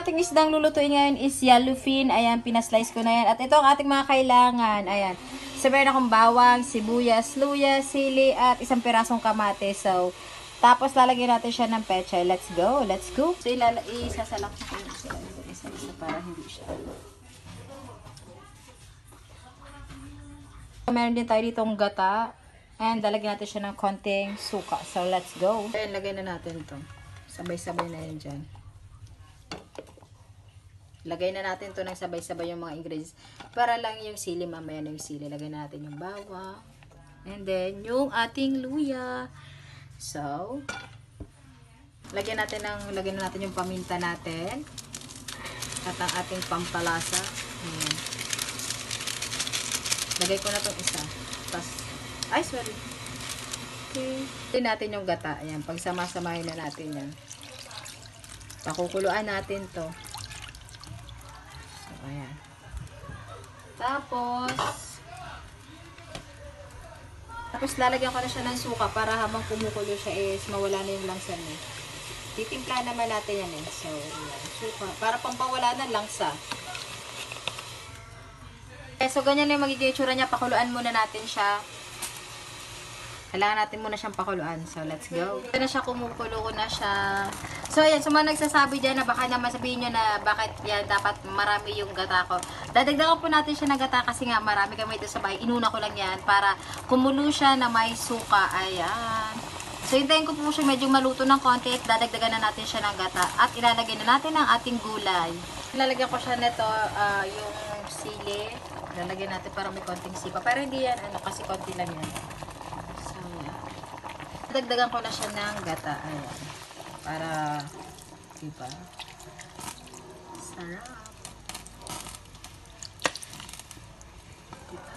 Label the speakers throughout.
Speaker 1: ating isdang lulutuin ngayon is yellowfin. Ayan, pinaslice ko na yan. At ito ang ating mga kailangan. Ayan. So, meron akong bawang, sibuyas, luya, sili, at isang pirasong kamate. So, tapos lalagyan natin siya ng pechay. Let's go. Let's go. So, isasalak ko isa-isa para hindi siya. Meron din tayo ditong gata. And lalagyan natin siya ng konting suka. So, let's go. Ayan, lagay na natin ito. Sabay-sabay na yan dyan. Lagay na natin to ng sabay-sabay yung mga ingredients. Para lang yung sili, mamaya na yung sili. Lagay na natin yung bawang. And then, yung ating luya. So, lagyan na natin yung paminta natin. At ang ating pampalasa. Ayan. Lagay ko na tong isa. Tapos, ay, sorry. Okay. Lagyan natin yung gata. Ayan, pagsama-samahin na natin yan. Pakukuluan natin to. Ayan. Tapos lalagyan ko na siya ng suka para habang kumukulo siya is mawala na yung langsa niya. Titimpla naman natin yan eh. So, ayan. Suka. Para pampawala ng langsa. Okay, so, ganyan na yung magiging itsura niya. Pakuluan muna natin siya. Kailangan natin muna siyang pakuluan. So, let's go. Ito na siya, kumukulo ko na siya. So, ayan. So, mga nagsasabi dyan na baka naman sabihin nyo na bakit yan dapat marami yung gata ko. Dadagdagan po natin siya ng gata kasi nga marami kami dito sa bahay. Inuna ko lang yan para kumulo siya na may suka. Ayan. So, hintayin ko po siya medyo maluto ng konti at dadagdagan na natin siya ng gata. At ilalagay na natin ang ating gulay. Ilalagyan ko siya nito, yung sili. Ilalagyan natin para may konting sipa. Pero hindi yan, kasi konti lang yan. Dagdagan ko na siya ng gata. Ayan. Para, diba? Sarap. Diba?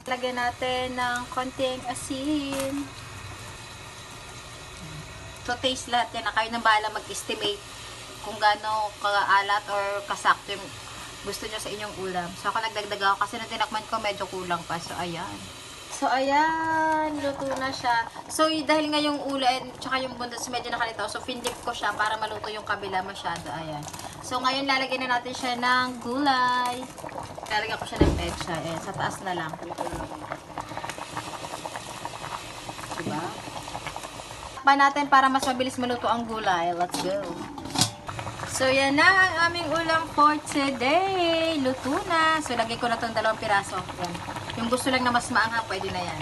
Speaker 1: Lagyan natin ng konting asin. So, taste lahat yan. Kayo nang bahala mag-estimate kung gaano kaalat or kasakto yung gusto nyo sa inyong ulam. So, ako nagdagdag ako kasi nung tinakman ko medyo kulang pa. So, ayan. So, ayan. Luto na siya. So, dahil nga yung ulan tsaka yung bundos medyo nakalitaw. So, pinlip ko siya para maluto yung kabila masyado. Ayan. So, ngayon lalagyan na natin siya ng gulay. Lalagyan ko siya ng pecha. Ayan. Sa taas na lang. Diba? Pa natin para mas mabilis maluto ang gulay. Let's go. So, yan na ang aming ulam for today. Luto na. So, lagay ko na itong 2 piraso. Yan. Yung gusto lang na mas maanghang, pwede na yan.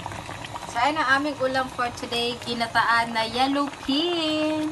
Speaker 1: So, yan ang aming ulam for today. Ginataan na yellowfin.